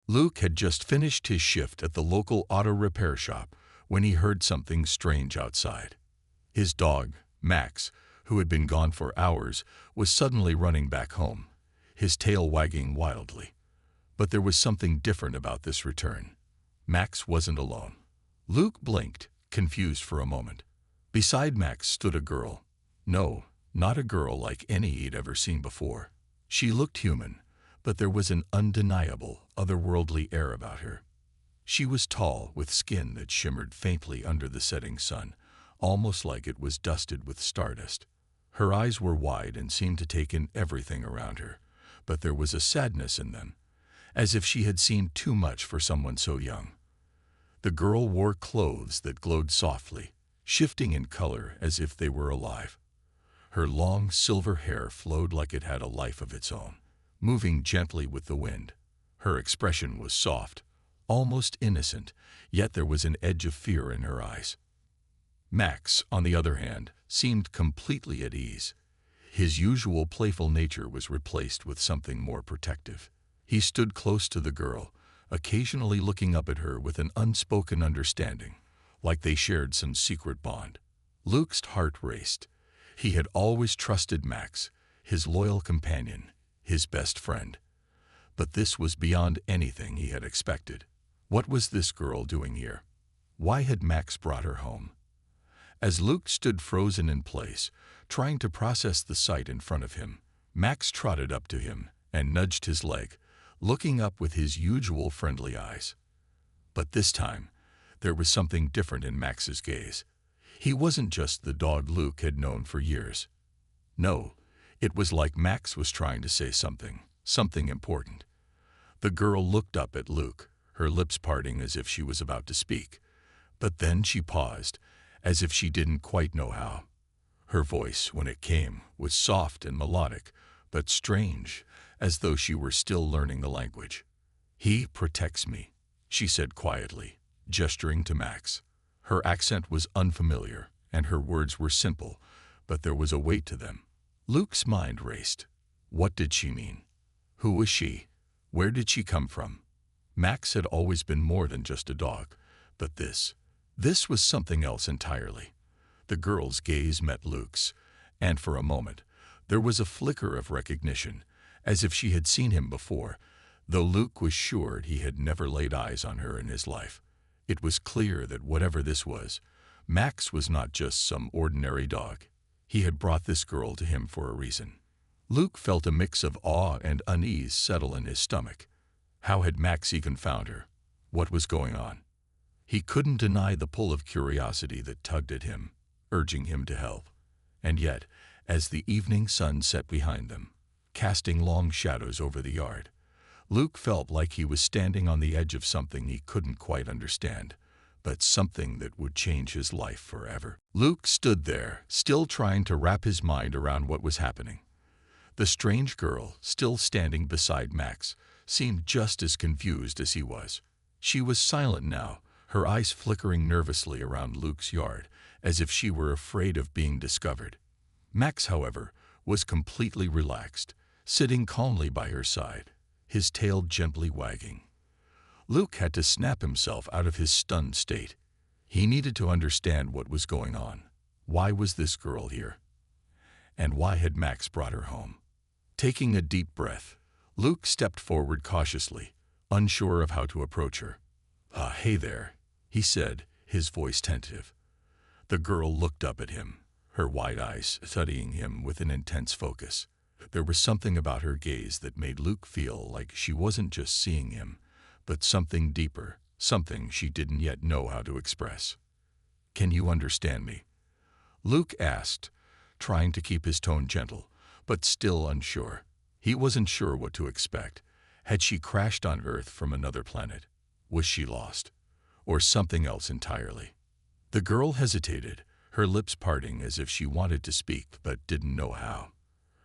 Luke had just finished his shift at the local auto repair shop when he heard something strange outside. His dog, Max, who had been gone for hours, was suddenly running back home, his tail wagging wildly. But there was something different about this return. Max wasn't alone. Luke blinked, confused for a moment. Beside Max stood a girl. No, not a girl like any he'd ever seen before. She looked human, but there was an undeniable, otherworldly air about her. She was tall, with skin that shimmered faintly under the setting sun, almost like it was dusted with stardust. Her eyes were wide and seemed to take in everything around her, but there was a sadness in them, as if she had seen too much for someone so young. The girl wore clothes that glowed softly, shifting in color as if they were alive. Her long silver hair flowed like it had a life of its own, moving gently with the wind. Her expression was soft, almost innocent, yet there was an edge of fear in her eyes. Max, on the other hand, seemed completely at ease. His usual playful nature was replaced with something more protective. He stood close to the girl, occasionally looking up at her with an unspoken understanding, like they shared some secret bond. Luke's heart raced. He had always trusted Max, his loyal companion, his best friend. But this was beyond anything he had expected. What was this girl doing here? Why had Max brought her home? As Luke stood frozen in place, trying to process the sight in front of him, Max trotted up to him and nudged his leg, looking up with his usual friendly eyes. But this time, there was something different in Max's gaze. He wasn't just the dog Luke had known for years. No, it was like Max was trying to say something important. The girl looked up at Luke, her lips parting as if she was about to speak. But then she paused, as if she didn't quite know how. Her voice, when it came, was soft and melodic, but strange, as though she were still learning the language. "He protects me," she said quietly, gesturing to Max. Her accent was unfamiliar, and her words were simple, but there was a weight to them. Luke's mind raced. What did she mean? Who was she? Where did she come from? Max had always been more than just a dog, but this was something else entirely. The girl's gaze met Luke's, and for a moment, there was a flicker of recognition, as if she had seen him before, though Luke was sure he had never laid eyes on her in his life. It was clear that whatever this was, Max was not just some ordinary dog. He had brought this girl to him for a reason. Luke felt a mix of awe and unease settle in his stomach. How had Max even found her? What was going on? He couldn't deny the pull of curiosity that tugged at him, urging him to help. And yet, as the evening sun set behind them, casting long shadows over the yard, Luke felt like he was standing on the edge of something he couldn't quite understand, but something that would change his life forever. Luke stood there, still trying to wrap his mind around what was happening. The strange girl, still standing beside Max, seemed just as confused as he was. She was silent now, her eyes flickering nervously around Luke's yard, as if she were afraid of being discovered. Max, however, was completely relaxed, sitting calmly by her side, his tail gently wagging. Luke had to snap himself out of his stunned state. He needed to understand what was going on. Why was this girl here? And why had Max brought her home? Taking a deep breath, Luke stepped forward cautiously, unsure of how to approach her. Hey there," he said, his voice tentative. The girl looked up at him, her wide eyes studying him with an intense focus. There was something about her gaze that made Luke feel like she wasn't just seeing him, but something deeper, something she didn't yet know how to express. "Can you understand me?" Luke asked, trying to keep his tone gentle, but still unsure. He wasn't sure what to expect. Had she crashed on Earth from another planet? Was she lost? Or something else entirely? The girl hesitated, her lips parting as if she wanted to speak but didn't know how.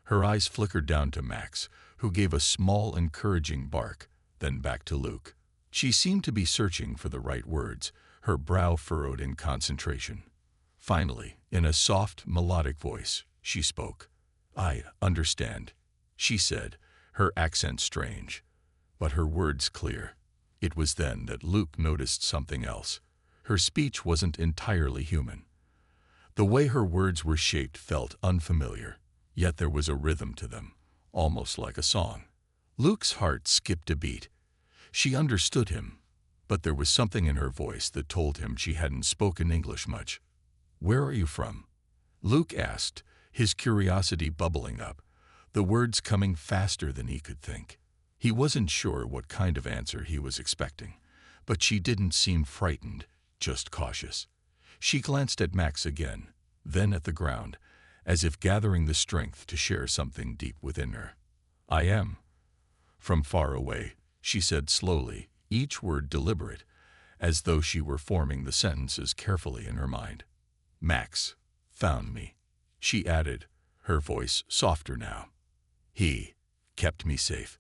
Her eyes flickered down to Max, who gave a small, encouraging bark, then back to Luke. She seemed to be searching for the right words, her brow furrowed in concentration. Finally, in a soft, melodic voice, she spoke. "I understand," she said, her accent strange, but her words clear. It was then that Luke noticed something else. Her speech wasn't entirely human. The way her words were shaped felt unfamiliar, yet there was a rhythm to them, almost like a song. Luke's heart skipped a beat. She understood him, but there was something in her voice that told him she hadn't spoken English much. "Where are you from?" Luke asked, his curiosity bubbling up, the words coming faster than he could think. He wasn't sure what kind of answer he was expecting, but she didn't seem frightened, just cautious. She glanced at Max again, then at the ground, as if gathering the strength to share something deep within her. "I am from far away," she said slowly, each word deliberate, as though she were forming the sentences carefully in her mind. "Max found me," she added, her voice softer now. "He kept me safe."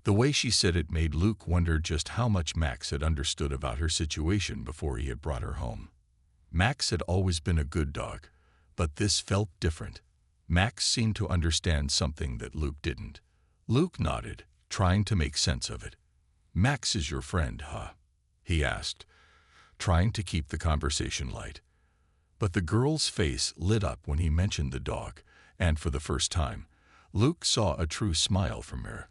The way she said it made Luke wonder just how much Max had understood about her situation before he had brought her home. Max had always been a good dog, but this felt different. Max seemed to understand something that Luke didn't. Luke nodded, trying to make sense of it. "Max is your friend, huh?" he asked, trying to keep the conversation light. But the girl's face lit up when he mentioned the dog, and for the first time, Luke saw a true smile from her,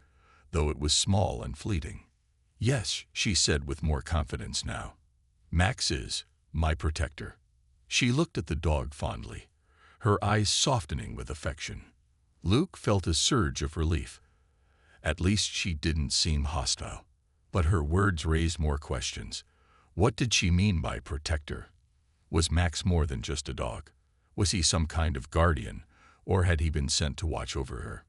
though it was small and fleeting. "Yes," she said with more confidence now. "Max is my protector." She looked at the dog fondly, her eyes softening with affection. Luke felt a surge of relief. At least she didn't seem hostile. But her words raised more questions. What did she mean by protector? Was Max more than just a dog? Was he some kind of guardian, or had he been sent to watch over her?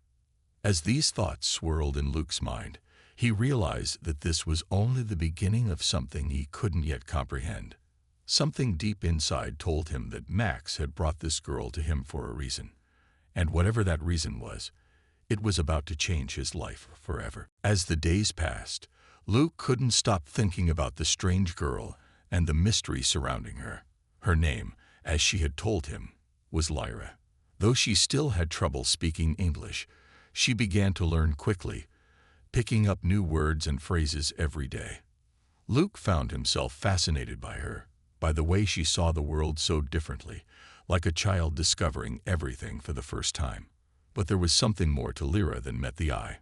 As these thoughts swirled in Luke's mind, he realized that this was only the beginning of something he couldn't yet comprehend. Something deep inside told him that Max had brought this girl to him for a reason, and whatever that reason was, it was about to change his life forever. As the days passed, Luke couldn't stop thinking about the strange girl and the mystery surrounding her. Her name, as she had told him, was Lyra. Though she still had trouble speaking English, she began to learn quickly, picking up new words and phrases every day. Luke found himself fascinated by her, by the way she saw the world so differently, like a child discovering everything for the first time. But there was something more to Lyra than met the eye.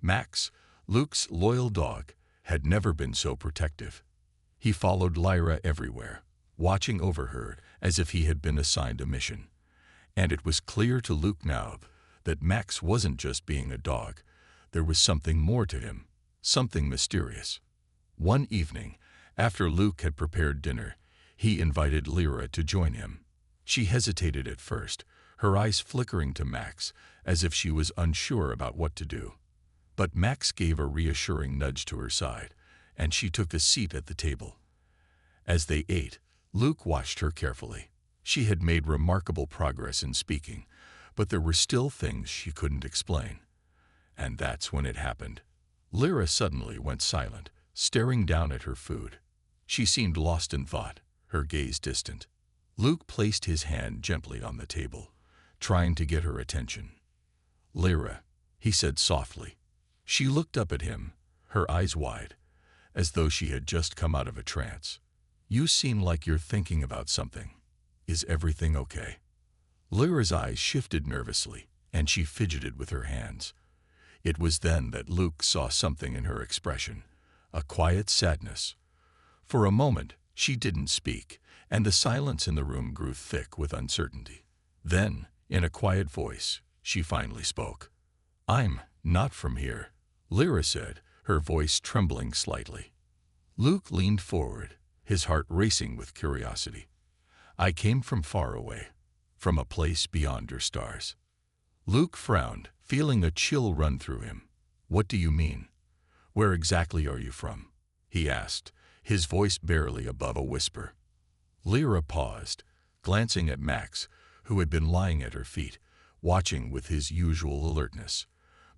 Max, Luke's loyal dog, had never been so protective. He followed Lyra everywhere, watching over her as if he had been assigned a mission. And it was clear to Luke now that Max wasn't just being a dog. There was something more to him, something mysterious. One evening, after Luke had prepared dinner, he invited Lyra to join him. She hesitated at first, her eyes flickering to Max as if she was unsure about what to do. But Max gave a reassuring nudge to her side, and she took a seat at the table. As they ate, Luke watched her carefully. She had made remarkable progress in speaking, but there were still things she couldn't explain. And that's when it happened. Lyra suddenly went silent, staring down at her food. She seemed lost in thought, her gaze distant. Luke placed his hand gently on the table, trying to get her attention. "Lyra," he said softly. She looked up at him, her eyes wide, as though she had just come out of a trance. "You seem like you're thinking about something. Is everything okay?" Lyra's eyes shifted nervously, and she fidgeted with her hands. It was then that Luke saw something in her expression, a quiet sadness. For a moment, she didn't speak, and the silence in the room grew thick with uncertainty. Then, in a quiet voice, she finally spoke. "I'm not from here," Lyra said, her voice trembling slightly. Luke leaned forward, his heart racing with curiosity. "I came from far away, from a place beyond your stars." Luke frowned, feeling a chill run through him. "What do you mean? Where exactly are you from?" he asked, his voice barely above a whisper. Lyra paused, glancing at Max, who had been lying at her feet, watching with his usual alertness.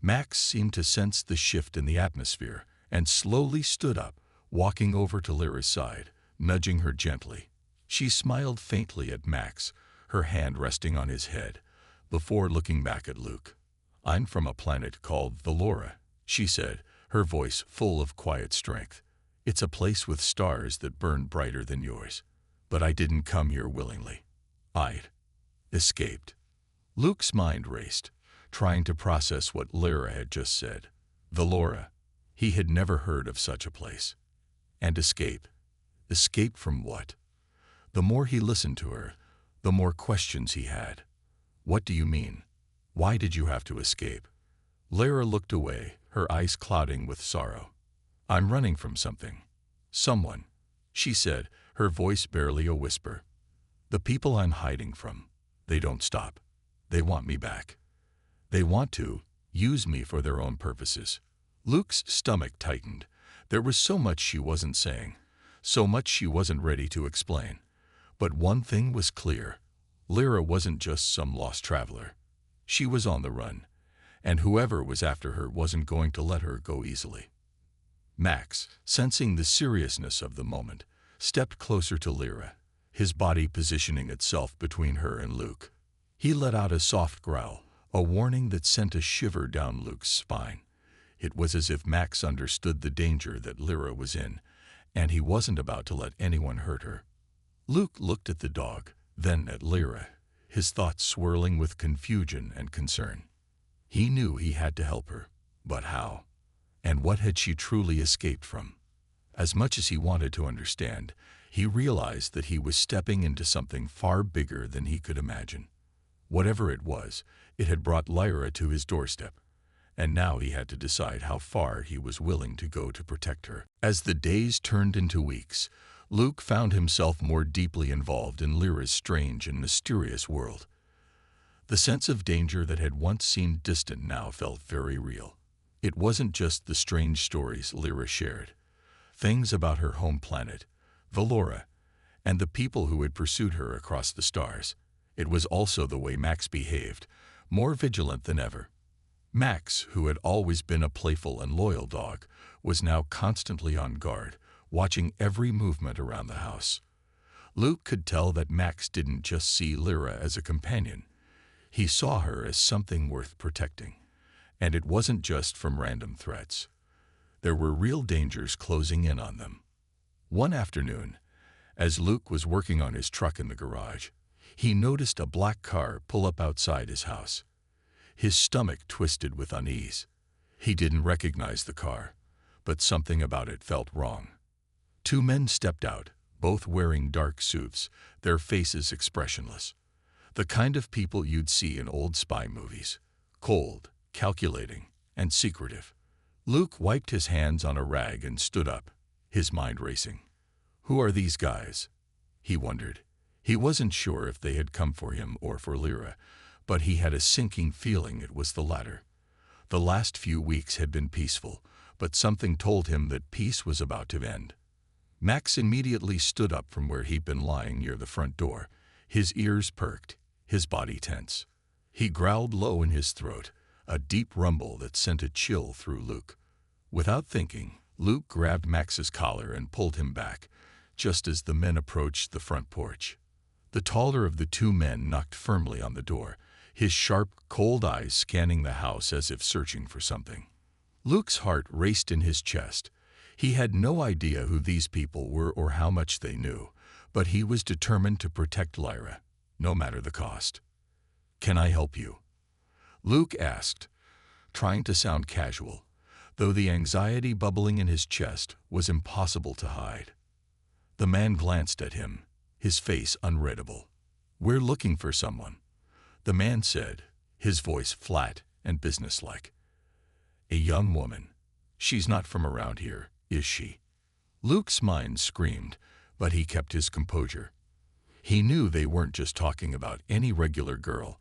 Max seemed to sense the shift in the atmosphere and slowly stood up, walking over to Lyra's side, nudging her gently. She smiled faintly at Max, her hand resting on his head, before looking back at Luke. "I'm from a planet called the Laura," she said, her voice full of quiet strength. It's a place with stars that burn brighter than yours. But I didn't come here willingly. I'd escaped. Luke's mind raced, trying to process what Lyra had just said. Valora. He had never heard of such a place. And escape. Escape from what? The more he listened to her, the more questions he had. What do you mean? Why did you have to escape? Lyra looked away, her eyes clouding with sorrow. I'm running from something. Someone, she said, her voice barely a whisper. The people I'm hiding from, they don't stop. They want me back. They want to use me for their own purposes. Luke's stomach tightened. There was so much she wasn't saying, so much she wasn't ready to explain. But one thing was clear. Lyra wasn't just some lost traveler. She was on the run, and whoever was after her wasn't going to let her go easily. Max, sensing the seriousness of the moment, stepped closer to Lyra, his body positioning itself between her and Luke. He let out a soft growl, a warning that sent a shiver down Luke's spine. It was as if Max understood the danger that Lyra was in, and he wasn't about to let anyone hurt her. Luke looked at the dog, then at Lyra, his thoughts swirling with confusion and concern. He knew he had to help her, but how? And what had she truly escaped from? As much as he wanted to understand, he realized that he was stepping into something far bigger than he could imagine. Whatever it was, it had brought Lyra to his doorstep, and now he had to decide how far he was willing to go to protect her. As the days turned into weeks, Luke found himself more deeply involved in Lyra's strange and mysterious world. The sense of danger that had once seemed distant now felt very real. It wasn't just the strange stories Lyra shared. Things about her home planet, Valora, and the people who had pursued her across the stars. It was also the way Max behaved, more vigilant than ever. Max, who had always been a playful and loyal dog, was now constantly on guard, watching every movement around the house. Luke could tell that Max didn't just see Lyra as a companion. He saw her as something worth protecting. And it wasn't just from random threats. There were real dangers closing in on them. One afternoon, as Luke was working on his truck in the garage, he noticed a black car pull up outside his house. His stomach twisted with unease. He didn't recognize the car, but something about it felt wrong. Two men stepped out, both wearing dark suits, their faces expressionless. The kind of people you'd see in old spy movies. Cold, calculating, and secretive. Luke wiped his hands on a rag and stood up, his mind racing. Who are these guys? He wondered. He wasn't sure if they had come for him or for Lyra, but he had a sinking feeling it was the latter. The last few weeks had been peaceful, but something told him that peace was about to end. Max immediately stood up from where he'd been lying near the front door, his ears perked, his body tense. He growled low in his throat, a deep rumble that sent a chill through Luke. Without thinking, Luke grabbed Max's collar and pulled him back, just as the men approached the front porch. The taller of the two men knocked firmly on the door, his sharp, cold eyes scanning the house as if searching for something. Luke's heart raced in his chest. He had no idea who these people were or how much they knew, but he was determined to protect Lyra, no matter the cost. "Can I help you?" Luke asked, trying to sound casual, though the anxiety bubbling in his chest was impossible to hide. The man glanced at him, his face unreadable. "We're looking for someone," the man said, his voice flat and businesslike. "A young woman. She's not from around here, is she?" Luke's mind screamed, but he kept his composure. He knew they weren't just talking about any regular girl.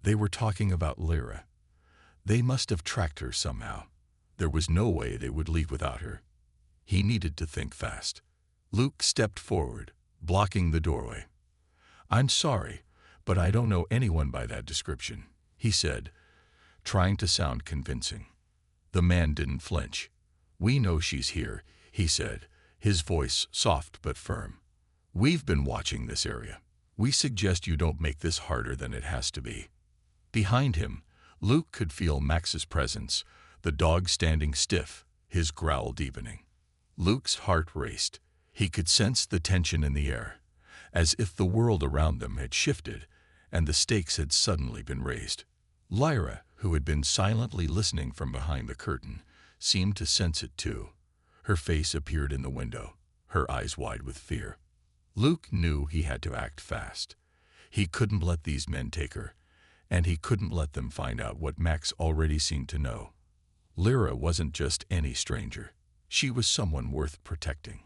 They were talking about Lyra. They must have tracked her somehow. There was no way they would leave without her. He needed to think fast. Luke stepped forward, blocking the doorway. "I'm sorry, but I don't know anyone by that description," he said, trying to sound convincing. The man didn't flinch. "We know she's here," he said, his voice soft but firm. "We've been watching this area. We suggest you don't make this harder than it has to be." Behind him, Luke could feel Max's presence, the dog standing stiff, his growl deepening. Luke's heart raced. He could sense the tension in the air, as if the world around them had shifted and the stakes had suddenly been raised. Lyra, who had been silently listening from behind the curtain, seemed to sense it too. Her face appeared in the window, her eyes wide with fear. Luke knew he had to act fast. He couldn't let these men take her, and he couldn't let them find out what Max already seemed to know. Lyra wasn't just any stranger. She was someone worth protecting.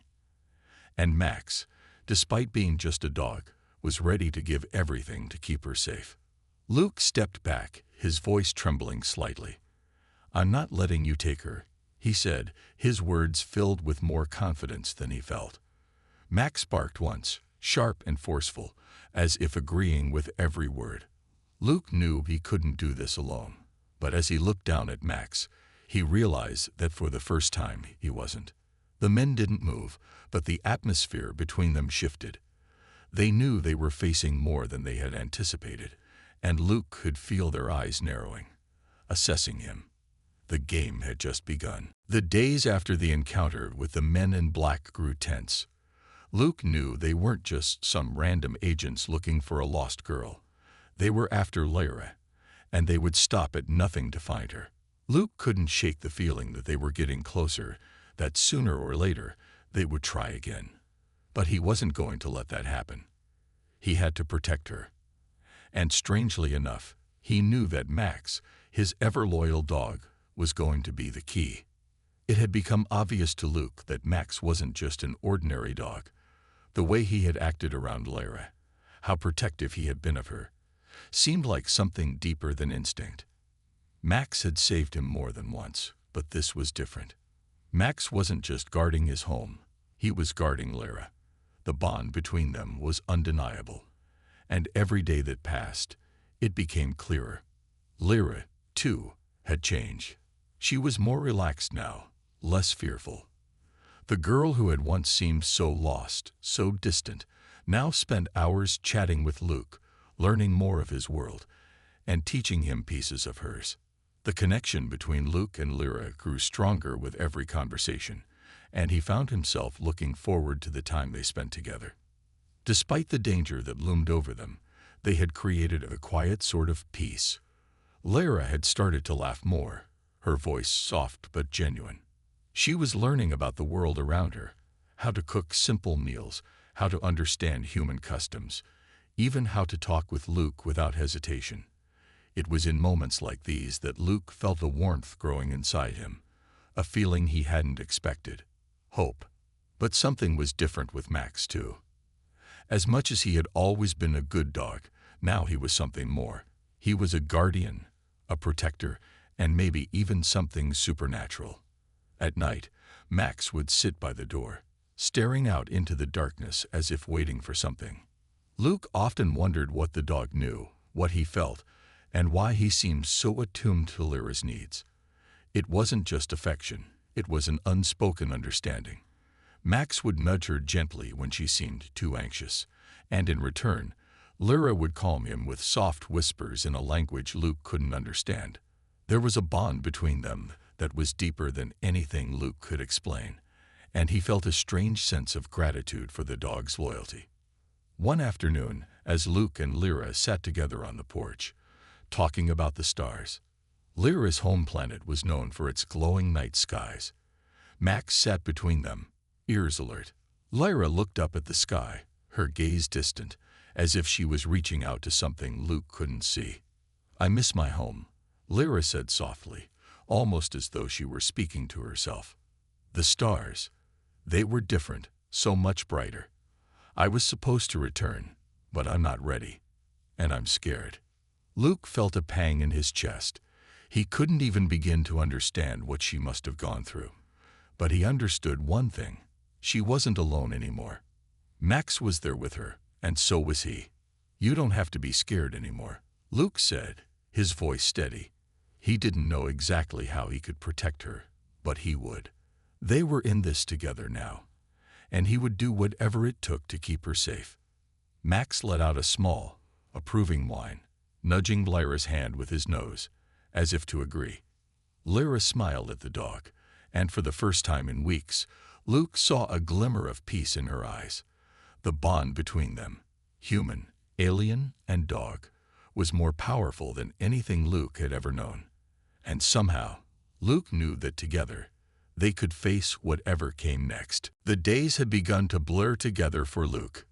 And Max, despite being just a dog, was ready to give everything to keep her safe. Luke stepped back, his voice trembling slightly. "I'm not letting you take her," he said, his words filled with more confidence than he felt. Max barked once, sharp and forceful, as if agreeing with every word. Luke knew he couldn't do this alone, but as he looked down at Max, he realized that for the first time he wasn't. The men didn't move, but the atmosphere between them shifted. They knew they were facing more than they had anticipated, and Luke could feel their eyes narrowing, assessing him. The game had just begun. The days after the encounter with the men in black grew tense. Luke knew they weren't just some random agents looking for a lost girl. They were after Lyra, and they would stop at nothing to find her. Luke couldn't shake the feeling that they were getting closer, that sooner or later they would try again. But he wasn't going to let that happen. He had to protect her. And strangely enough, he knew that Max, his ever-loyal dog, was going to be the key. It had become obvious to Luke that Max wasn't just an ordinary dog. The way he had acted around Lyra, how protective he had been of her, seemed like something deeper than instinct. Max had saved him more than once, but this was different. Max wasn't just guarding his home, he was guarding Lyra. The bond between them was undeniable, and every day that passed, it became clearer. Lyra, too, had changed. She was more relaxed now, less fearful. The girl who had once seemed so lost, so distant, now spent hours chatting with Luke, learning more of his world, and teaching him pieces of hers. The connection between Luke and Lyra grew stronger with every conversation, and he found himself looking forward to the time they spent together. Despite the danger that loomed over them, they had created a quiet sort of peace. Lyra had started to laugh more, her voice soft but genuine. She was learning about the world around her, how to cook simple meals, how to understand human customs, even how to talk with Luke without hesitation. It was in moments like these that Luke felt a warmth growing inside him, a feeling he hadn't expected. Hope. But something was different with Max, too. As much as he had always been a good dog, now he was something more. He was a guardian, a protector, and maybe even something supernatural. At night, Max would sit by the door, staring out into the darkness as if waiting for something. Luke often wondered what the dog knew, what he felt, and why he seemed so attuned to Lyra's needs. It wasn't just affection, it was an unspoken understanding. Max would nudge her gently when she seemed too anxious, and in return, Lyra would calm him with soft whispers in a language Luke couldn't understand. There was a bond between them that was deeper than anything Luke could explain, and he felt a strange sense of gratitude for the dog's loyalty. One afternoon, as Luke and Lyra sat together on the porch, talking about the stars, Lyra's home planet was known for its glowing night skies. Max sat between them, ears alert. Lyra looked up at the sky, her gaze distant, as if she was reaching out to something Luke couldn't see. "I miss my home," Lyra said softly, almost as though she were speaking to herself. "The stars, they were different, so much brighter. I was supposed to return, but I'm not ready, and I'm scared." Luke felt a pang in his chest. He couldn't even begin to understand what she must have gone through. But he understood one thing: she wasn't alone anymore. Max was there with her, and so was he. "You don't have to be scared anymore," Luke said, his voice steady. He didn't know exactly how he could protect her, but he would. They were in this together now, and he would do whatever it took to keep her safe. Max let out a small, approving whine, nudging Lyra's hand with his nose, as if to agree. Lyra smiled at the dog, and for the first time in weeks, Luke saw a glimmer of peace in her eyes. The bond between them, human, alien, and dog, was more powerful than anything Luke had ever known. And somehow, Luke knew that together, they could face whatever came next. The days had begun to blur together for Luke.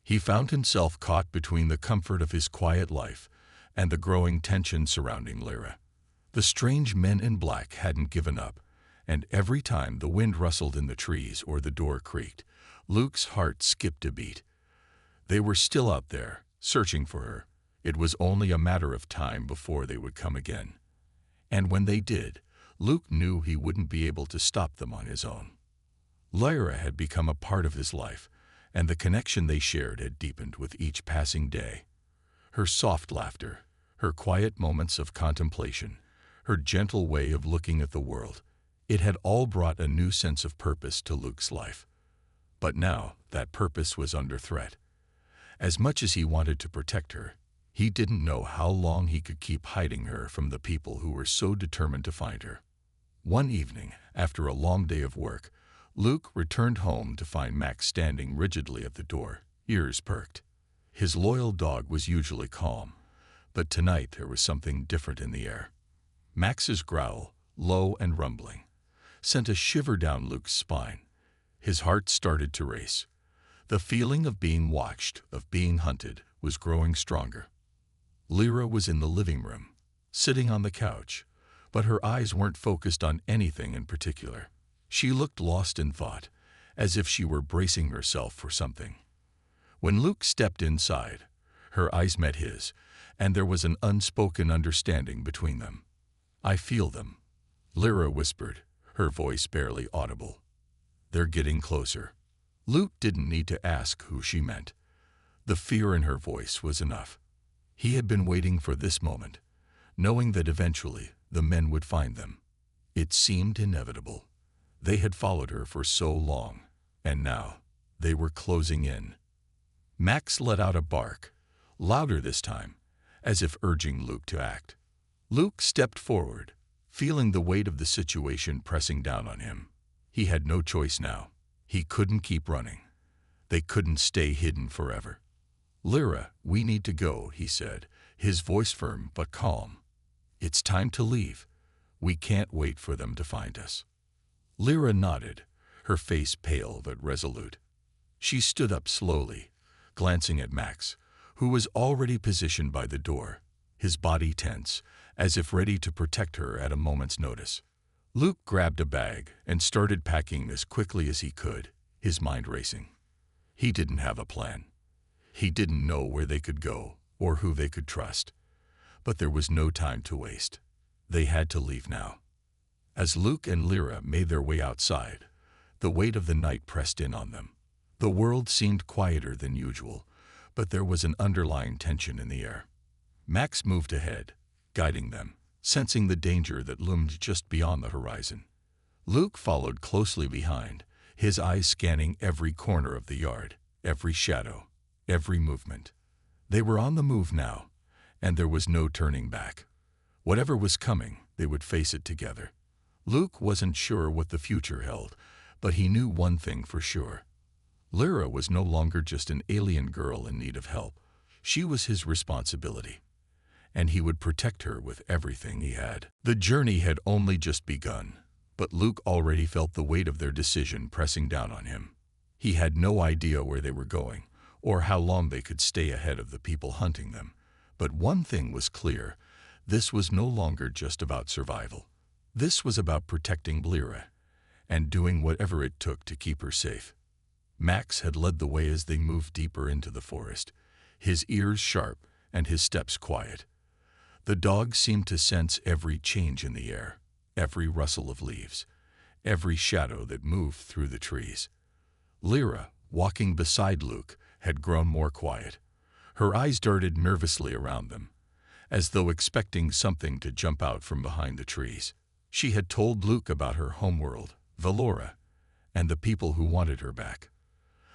He found himself caught between the comfort of his quiet life and the growing tension surrounding Lyra. The strange men in black hadn't given up, and every time the wind rustled in the trees or the door creaked, Luke's heart skipped a beat. They were still out there, searching for her. It was only a matter of time before they would come again. And when they did, Luke knew he wouldn't be able to stop them on his own. Lyra had become a part of his life, and the connection they shared had deepened with each passing day. Her soft laughter, her quiet moments of contemplation, her gentle way of looking at the world, it had all brought a new sense of purpose to Luke's life. But now that purpose was under threat. As much as he wanted to protect her, he didn't know how long he could keep hiding her from the people who were so determined to find her. One evening, after a long day of work, Luke returned home to find Max standing rigidly at the door, ears perked. His loyal dog was usually calm, but tonight there was something different in the air. Max's growl, low and rumbling, sent a shiver down Luke's spine. His heart started to race. The feeling of being watched, of being hunted, was growing stronger. Lyra was in the living room, sitting on the couch, but her eyes weren't focused on anything in particular. She looked lost in thought, as if she were bracing herself for something. When Luke stepped inside, her eyes met his, and there was an unspoken understanding between them. "I feel them," Lyra whispered, her voice barely audible. "They're getting closer." Luke didn't need to ask who she meant. The fear in her voice was enough. He had been waiting for this moment, knowing that eventually the men would find them. It seemed inevitable. They had followed her for so long, and now they were closing in. Max let out a bark, louder this time, as if urging Luke to act. Luke stepped forward, feeling the weight of the situation pressing down on him. He had no choice now. He couldn't keep running. They couldn't stay hidden forever. "Lyra, we need to go," he said, his voice firm but calm. "It's time to leave. We can't wait for them to find us." Lyra nodded, her face pale but resolute. She stood up slowly, glancing at Max, who was already positioned by the door, his body tense, as if ready to protect her at a moment's notice. Luke grabbed a bag and started packing as quickly as he could, his mind racing. He didn't have a plan. He didn't know where they could go or who they could trust. But there was no time to waste. They had to leave now. As Luke and Lyra made their way outside, the weight of the night pressed in on them. The world seemed quieter than usual, but there was an underlying tension in the air. Max moved ahead, guiding them, sensing the danger that loomed just beyond the horizon. Luke followed closely behind, his eyes scanning every corner of the yard, every shadow, every movement. They were on the move now, and there was no turning back. Whatever was coming, they would face it together. Luke wasn't sure what the future held, but he knew one thing for sure. Lyra was no longer just an alien girl in need of help. She was his responsibility, and he would protect her with everything he had. The journey had only just begun, but Luke already felt the weight of their decision pressing down on him. He had no idea where they were going, or how long they could stay ahead of the people hunting them. But one thing was clear: this was no longer just about survival. This was about protecting Lyra, and doing whatever it took to keep her safe. Max had led the way as they moved deeper into the forest, his ears sharp and his steps quiet. The dog seemed to sense every change in the air, every rustle of leaves, every shadow that moved through the trees. Lyra, walking beside Luke, had grown more quiet. Her eyes darted nervously around them, as though expecting something to jump out from behind the trees. She had told Luke about her homeworld, Valora, and the people who wanted her back.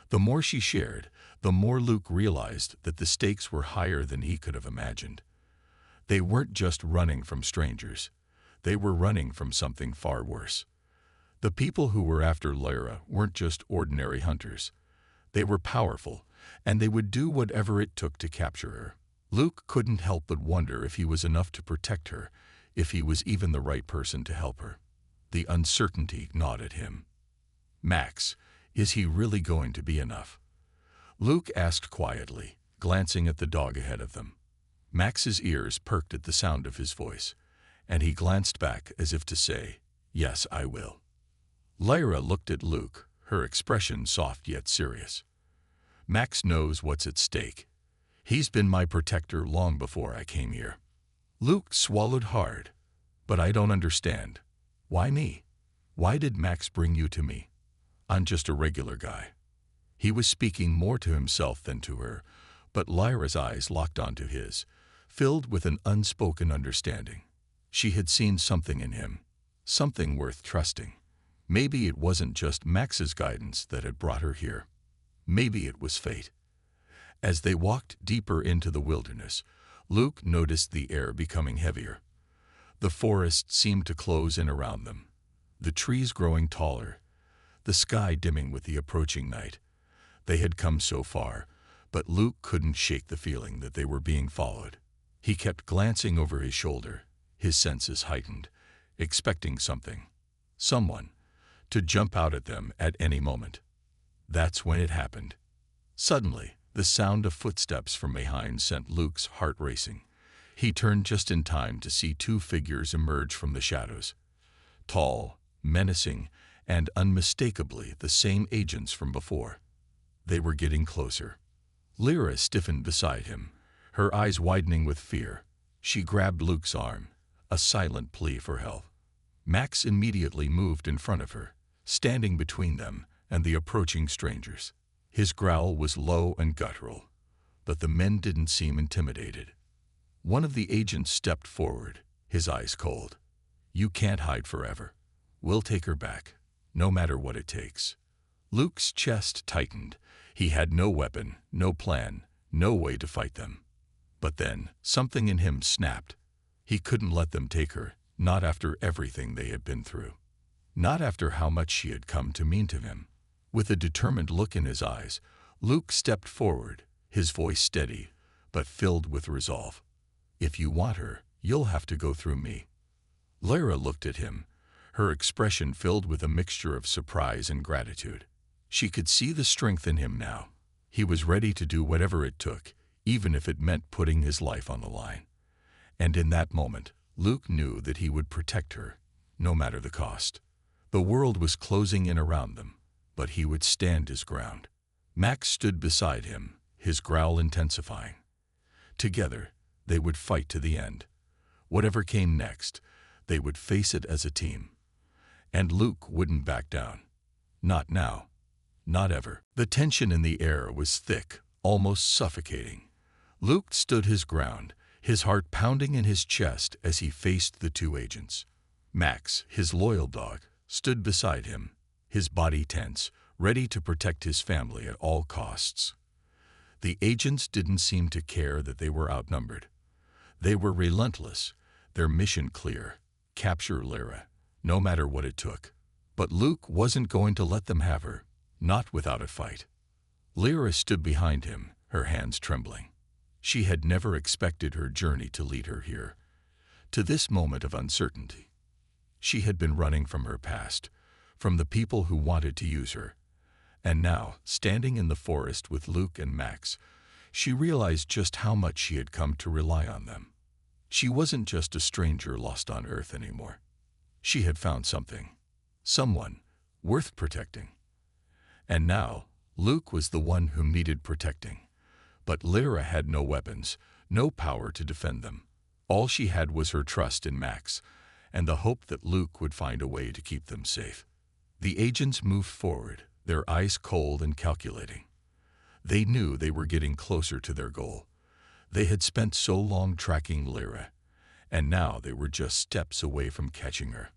The more she shared, the more Luke realized that the stakes were higher than he could have imagined. They weren't just running from strangers. They were running from something far worse. The people who were after Lyra weren't just ordinary hunters. They were powerful, and they would do whatever it took to capture her. Luke couldn't help but wonder if he was enough to protect her, if he was even the right person to help her. The uncertainty gnawed at him. Max, is he really going to be enough? Luke asked quietly, glancing at the dog ahead of them. Max's ears perked at the sound of his voice, and he glanced back as if to say, "Yes, I will." Lyra looked at Luke, her expression soft yet serious. "Max knows what's at stake. He's been my protector long before I came here." Luke swallowed hard. "But I don't understand. Why me? Why did Max bring you to me? I'm just a regular guy." He was speaking more to himself than to her, but Lyra's eyes locked onto his, filled with an unspoken understanding. She had seen something in him, something worth trusting. Maybe it wasn't just Max's guidance that had brought her here. Maybe it was fate. As they walked deeper into the wilderness, Luke noticed the air becoming heavier. The forest seemed to close in around them, the trees growing taller, the sky dimming with the approaching night. They had come so far, but Luke couldn't shake the feeling that they were being followed. He kept glancing over his shoulder, his senses heightened, expecting something, someone, to jump out at them at any moment. That's when it happened. Suddenly, the sound of footsteps from behind sent Luke's heart racing. He turned just in time to see two figures emerge from the shadows. Tall, menacing, and unmistakably the same agents from before. They were getting closer. Lyra stiffened beside him, her eyes widening with fear. She grabbed Luke's arm, a silent plea for help. Max immediately moved in front of her, standing between them and the approaching strangers. His growl was low and guttural, but the men didn't seem intimidated. One of the agents stepped forward, his eyes cold. "You can't hide forever. We'll take her back, no matter what it takes." Luke's chest tightened. He had no weapon, no plan, no way to fight them. But then, something in him snapped. He couldn't let them take her, not after everything they had been through. Not after how much she had come to mean to him. With a determined look in his eyes, Luke stepped forward, his voice steady, but filled with resolve. "If you want her, you'll have to go through me." Lyra looked at him, her expression filled with a mixture of surprise and gratitude. She could see the strength in him now. He was ready to do whatever it took, even if it meant putting his life on the line. And in that moment, Luke knew that he would protect her, no matter the cost. The world was closing in around them, but he would stand his ground. Max stood beside him, his growl intensifying. Together, they would fight to the end. Whatever came next, they would face it as a team. And Luke wouldn't back down. Not now. Not ever. The tension in the air was thick, almost suffocating. Luke stood his ground, his heart pounding in his chest as he faced the two agents. Max, his loyal dog, stood beside him, his body tense, ready to protect his family at all costs. The agents didn't seem to care that they were outnumbered. They were relentless, their mission clear: capture Lyra, no matter what it took. But Luke wasn't going to let them have her, not without a fight. Lyra stood behind him, her hands trembling. She had never expected her journey to lead her here, to this moment of uncertainty. She had been running from her past, from the people who wanted to use her. And now, standing in the forest with Luke and Max, she realized just how much she had come to rely on them. She wasn't just a stranger lost on Earth anymore. She had found something, someone, worth protecting. And now, Luke was the one who needed protecting. But Lyra had no weapons, no power to defend them. All she had was her trust in Max, and the hope that Luke would find a way to keep them safe. The agents moved forward, their eyes cold and calculating. They knew they were getting closer to their goal. They had spent so long tracking Lyra, and now they were just steps away from catching her.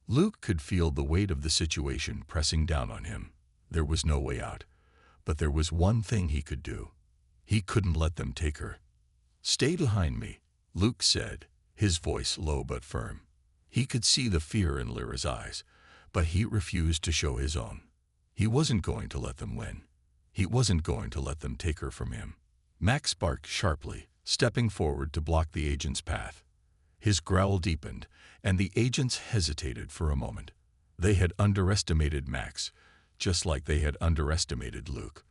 Luke could feel the weight of the situation pressing down on him. There was no way out, but there was one thing he could do. He couldn't let them take her. "Stay behind me," Luke said, his voice low but firm. He could see the fear in Lyra's eyes, But he refused to show his own. He wasn't going to let them win. He wasn't going to let them take her from him. Max barked sharply, stepping forward to block the agent's path. His growl deepened, and the agents hesitated for a moment. They had underestimated Max, just like they had underestimated Luke.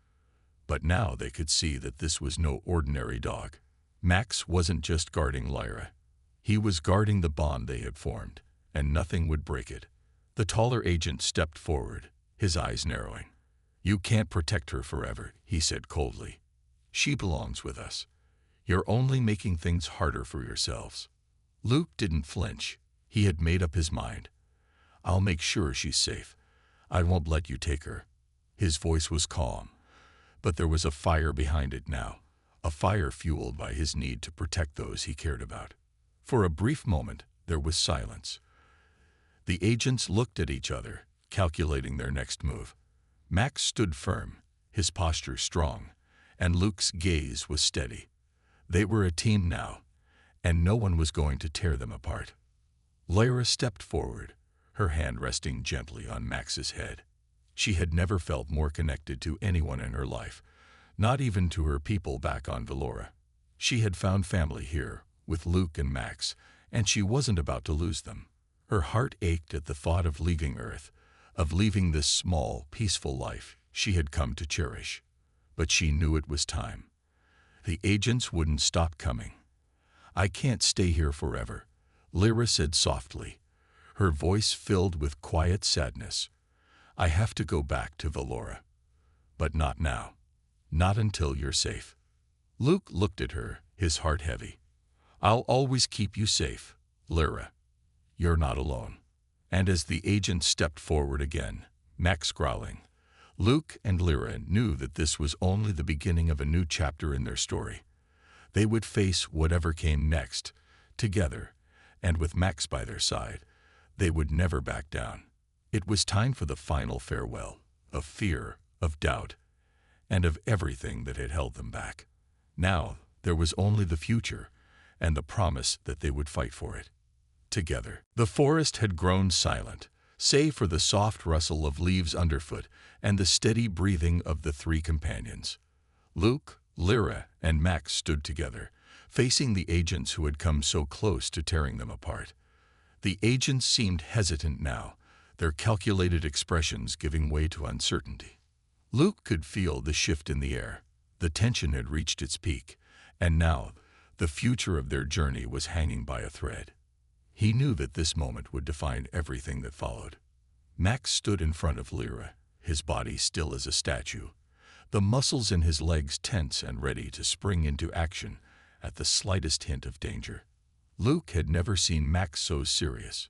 But now they could see that this was no ordinary dog. Max wasn't just guarding Lyra. He was guarding the bond they had formed, and nothing would break it. The taller agent stepped forward, his eyes narrowing. "You can't protect her forever," he said coldly. "She belongs with us. You're only making things harder for yourselves." Luke didn't flinch. He had made up his mind. "I'll make sure she's safe. I won't let you take her." His voice was calm, but there was a fire behind it now, a fire fueled by his need to protect those he cared about. For a brief moment, there was silence. The agents looked at each other, calculating their next move. Max stood firm, his posture strong, and Luke's gaze was steady. They were a team now, and no one was going to tear them apart. Lyra stepped forward, her hand resting gently on Max's head. She had never felt more connected to anyone in her life, not even to her people back on Valora. She had found family here, with Luke and Max, and she wasn't about to lose them. Her heart ached at the thought of leaving Earth, of leaving this small, peaceful life she had come to cherish. But she knew it was time. The agents wouldn't stop coming. "I can't stay here forever," Lyra said softly, her voice filled with quiet sadness. "I have to go back to Valora. But not now. Not until you're safe." Luke looked at her, his heart heavy. "I'll always keep you safe, Lyra. You're not alone." And as the agent stepped forward again, Max growling, Luke and Lyra knew that this was only the beginning of a new chapter in their story. They would face whatever came next, together, and with Max by their side, they would never back down. It was time for the final farewell, of fear, of doubt, and of everything that had held them back. Now, there was only the future, and the promise that they would fight for it. Together. The forest had grown silent, save for the soft rustle of leaves underfoot and the steady breathing of the three companions. Luke, Lyra, and Max stood together, facing the agents who had come so close to tearing them apart. The agents seemed hesitant now, their calculated expressions giving way to uncertainty. Luke could feel the shift in the air. The tension had reached its peak, and now the future of their journey was hanging by a thread. He knew that this moment would define everything that followed. Max stood in front of Lyra, his body still as a statue, the muscles in his legs tense and ready to spring into action at the slightest hint of danger. Luke had never seen Max so serious.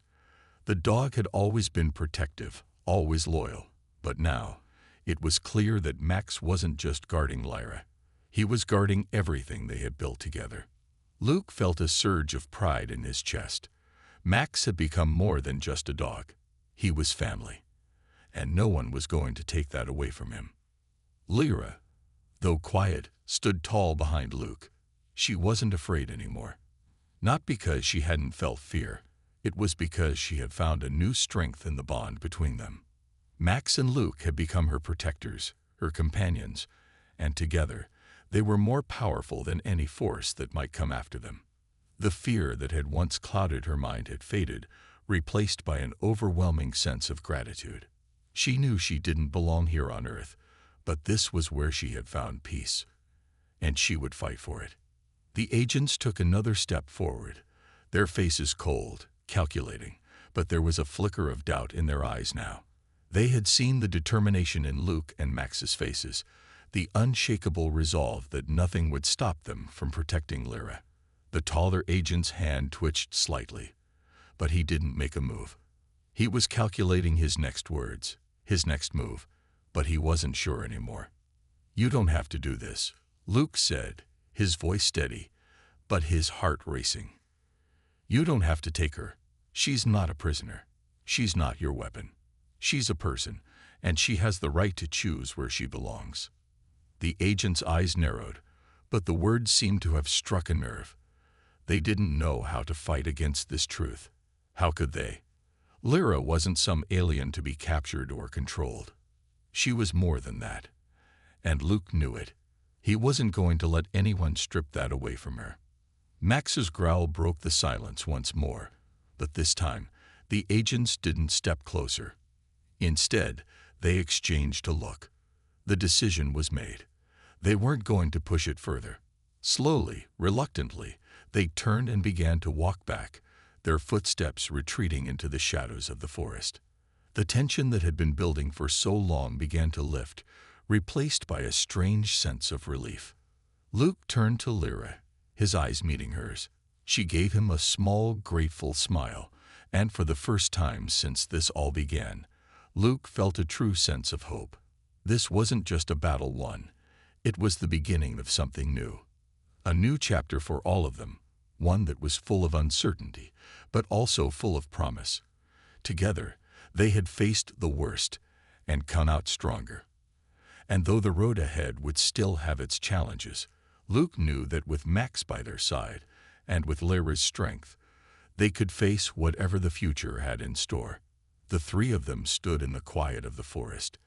The dog had always been protective, always loyal, but now it was clear that Max wasn't just guarding Lyra. He was guarding everything they had built together. Luke felt a surge of pride in his chest. Max had become more than just a dog. He was family, and no one was going to take that away from him. Lyra, though quiet, stood tall behind Luke. She wasn't afraid anymore. Not because she hadn't felt fear. It was because she had found a new strength in the bond between them. Max and Luke had become her protectors, her companions, and together they were more powerful than any force that might come after them. The fear that had once clouded her mind had faded, replaced by an overwhelming sense of gratitude. She knew she didn't belong here on Earth, but this was where she had found peace, and she would fight for it. The agents took another step forward, their faces cold, calculating, but there was a flicker of doubt in their eyes now. They had seen the determination in Luke and Max's faces, the unshakable resolve that nothing would stop them from protecting Lyra. The taller agent's hand twitched slightly, but he didn't make a move. He was calculating his next words, his next move, but he wasn't sure anymore. "You don't have to do this," Luke said, his voice steady, but his heart racing. "You don't have to take her. She's not a prisoner. She's not your weapon. She's a person, and she has the right to choose where she belongs." The agent's eyes narrowed, but the words seemed to have struck a nerve. They didn't know how to fight against this truth. How could they? Lyra wasn't some alien to be captured or controlled. She was more than that. And Luke knew it. He wasn't going to let anyone strip that away from her. Max's growl broke the silence once more, but this time, the agents didn't step closer. Instead, they exchanged a look. The decision was made. They weren't going to push it further. Slowly, reluctantly, they turned and began to walk back, their footsteps retreating into the shadows of the forest. The tension that had been building for so long began to lift, replaced by a strange sense of relief. Luke turned to Lyra, his eyes meeting hers. She gave him a small, grateful smile, and for the first time since this all began, Luke felt a true sense of hope. This wasn't just a battle won. It was the beginning of something new. A new chapter for all of them, one that was full of uncertainty, but also full of promise. Together, they had faced the worst and come out stronger. And though the road ahead would still have its challenges, Luke knew that with Max by their side, and with Lyra's strength, they could face whatever the future had in store. The three of them stood in the quiet of the forest,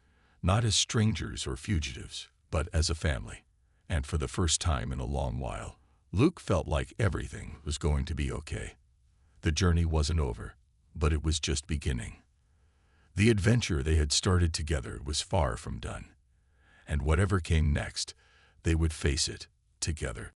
not as strangers or fugitives, but as a family. And for the first time in a long while, Luke felt like everything was going to be okay. The journey wasn't over, but it was just beginning. The adventure they had started together was far from done, and whatever came next, they would face it together.